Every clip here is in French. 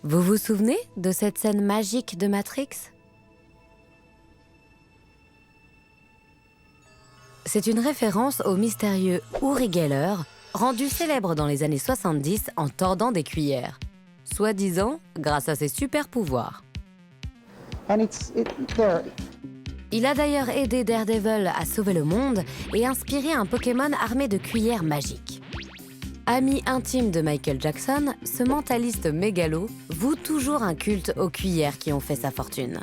Vous vous souvenez de cette scène magique de Matrix? C'est une référence au mystérieux Uri Geller, rendu célèbre dans les années 70 en tordant des cuillères, soi-disant grâce à ses super pouvoirs. Il a d'ailleurs aidé Daredevil à sauver le monde et inspiré un Pokémon armé de cuillères magiques. Ami intime de Michael Jackson, ce mentaliste mégalo voue toujours un culte aux cuillères qui ont fait sa fortune.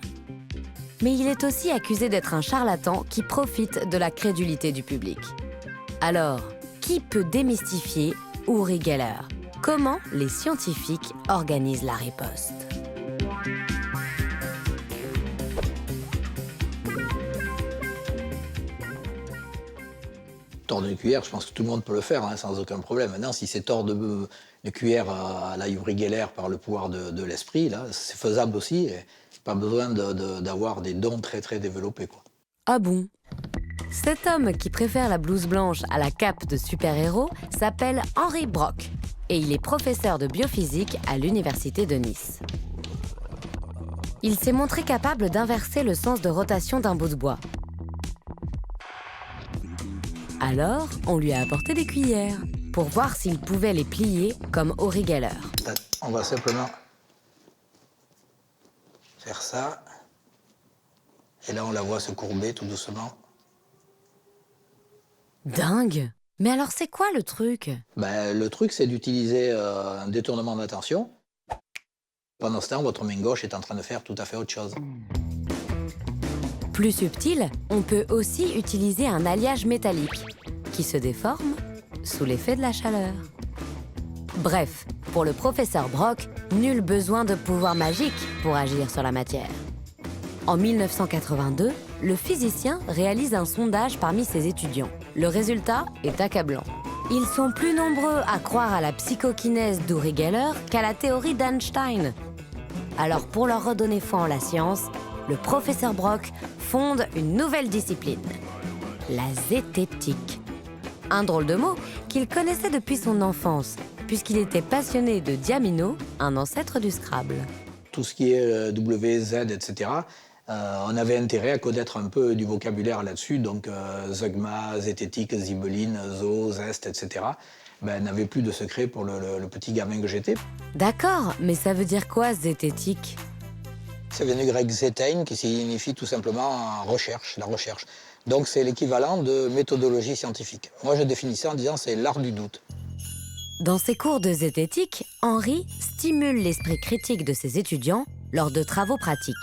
Mais il est aussi accusé d'être un charlatan qui profite de la crédulité du public. Alors, qui peut démystifier Uri Geller? Comment les scientifiques organisent la riposte? Tordre une cuillère, je pense que tout le monde peut le faire, hein, sans aucun problème. Maintenant, si c'est tordre de cuillère à la Uri Geller par le pouvoir de l'esprit, là, c'est faisable aussi. Et pas besoin d'avoir des dons très très développés, quoi. Ah bon? Cet homme qui préfère la blouse blanche à la cape de super-héros s'appelle Henry Brock et il est professeur de biophysique à l'université de Nice. Il s'est montré capable d'inverser le sens de rotation d'un bout de bois. Alors, on lui a apporté des cuillères pour voir s'il pouvait les plier comme Uri Geller. On va simplement faire ça. Et là, on la voit se courber tout doucement. Dingue! Mais alors c'est quoi le truc? Ben, le truc, c'est d'utiliser un détournement d'attention. Pendant ce temps, votre main gauche est en train de faire tout à fait autre chose. Plus subtil, on peut aussi utiliser un alliage métallique qui se déforme sous l'effet de la chaleur. Bref, pour le professeur Brock, nul besoin de pouvoir magique pour agir sur la matière. En 1982, le physicien réalise un sondage parmi ses étudiants. Le résultat est accablant. Ils sont plus nombreux à croire à la psychokinèse d'Uri Geller qu'à la théorie d'Einstein. Alors pour leur redonner foi en la science, le professeur Brock fonde une nouvelle discipline, la zététique. Un drôle de mot qu'il connaissait depuis son enfance, puisqu'il était passionné de Diamino, un ancêtre du Scrabble. Tout ce qui est W, Z, etc., on avait intérêt à connaître un peu du vocabulaire là-dessus, donc zeugma, zététique, zibeline, zo, zest, etc. Ben, n'avait plus de secret pour le petit gamin que j'étais. D'accord, mais ça veut dire quoi, zététique? Ça vient du grec zétein, qui signifie tout simplement recherche, la recherche. Donc c'est l'équivalent de méthodologie scientifique. Moi, je définis ça en disant c'est l'art du doute. Dans ses cours de zététique, Henry stimule l'esprit critique de ses étudiants lors de travaux pratiques.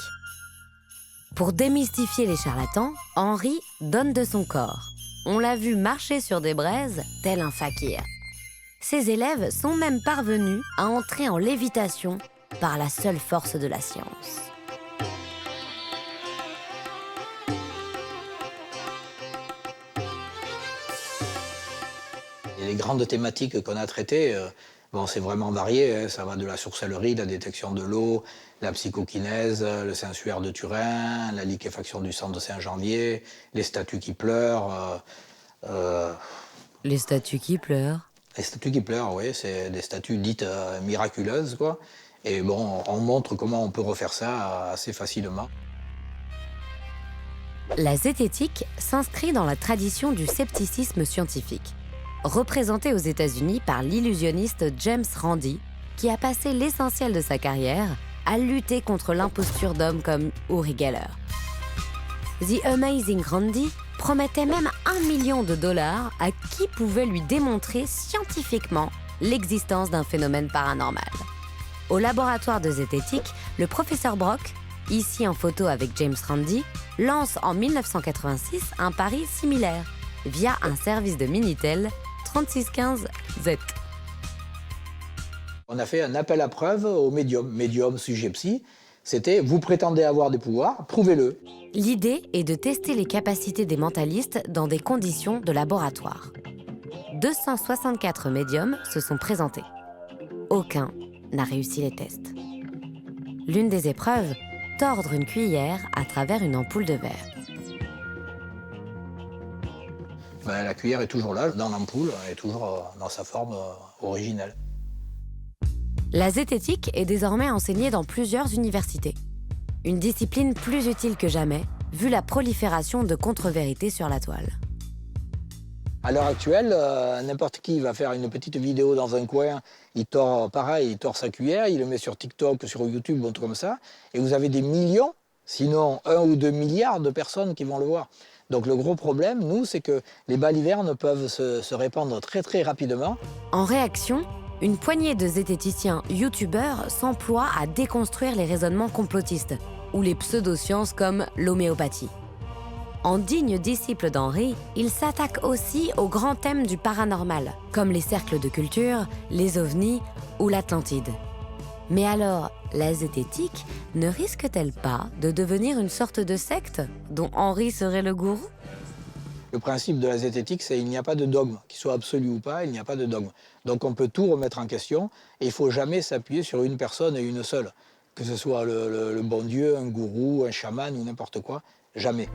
Pour démystifier les charlatans, Henry donne de son corps. On l'a vu marcher sur des braises, tel un fakir. Ses élèves sont même parvenus à entrer en lévitation par la seule force de la science. Et les grandes thématiques qu'on a traitées, bon, c'est vraiment varié, hein. Ça va de la sorcellerie, la détection de l'eau, la psychokinèse, le sensuaire de Turin, la liquéfaction du sang de Saint-Janvier, les statues qui pleurent. Les statues qui pleurent. Les statues qui pleurent, oui, c'est des statues dites miraculeuses, quoi. Et bon, on montre comment on peut refaire ça assez facilement. La zététique s'inscrit dans la tradition du scepticisme scientifique, représentée aux États-Unis par l'illusionniste James Randi, qui a passé l'essentiel de sa carrière à lutter contre l'imposture d'hommes comme Uri Geller. The Amazing Randi promettait même $1 million à qui pouvait lui démontrer scientifiquement l'existence d'un phénomène paranormal. Au laboratoire de zététique, le professeur Brock, ici en photo avec James Randi, lance en 1986 un pari similaire via un service de Minitel 3615Z. On a fait un appel à preuves au médium, sujet psy. C'était « vous prétendez avoir des pouvoirs, prouvez-le ». L'idée est de tester les capacités des mentalistes dans des conditions de laboratoire. 264 médiums se sont présentés. Aucun n'a réussi les tests. L'une des épreuves, tordre une cuillère à travers une ampoule de verre. Ben, la cuillère est toujours là, dans l'ampoule, elle est toujours dans sa forme originelle. La zététique est désormais enseignée dans plusieurs universités. Une discipline plus utile que jamais, vu la prolifération de contre-vérités sur la toile. À l'heure actuelle, n'importe qui va faire une petite vidéo dans un coin, il tord sa cuillère, il le met sur TikTok, sur YouTube, un truc comme ça, et vous avez des millions, sinon 1 ou 2 milliards de personnes qui vont le voir. Donc le gros problème, nous, c'est que les balivernes peuvent se répandre très très rapidement. En réaction, une poignée de zététiciens youtubeurs s'emploient à déconstruire les raisonnements complotistes, ou les pseudosciences comme l'homéopathie. En digne disciple d'Henri, il s'attaque aussi aux grands thèmes du paranormal, comme les cercles de culture, les ovnis ou l'Atlantide. Mais alors, la zététique ne risque-t-elle pas de devenir une sorte de secte dont Henri serait le gourou? Le principe de la zététique, c'est qu'il n'y a pas de dogme, qu'il soit absolu ou pas, il n'y a pas de dogme. Donc on peut tout remettre en question et il ne faut jamais s'appuyer sur une personne et une seule. Que ce soit le bon Dieu, un gourou, un chaman ou n'importe quoi, jamais.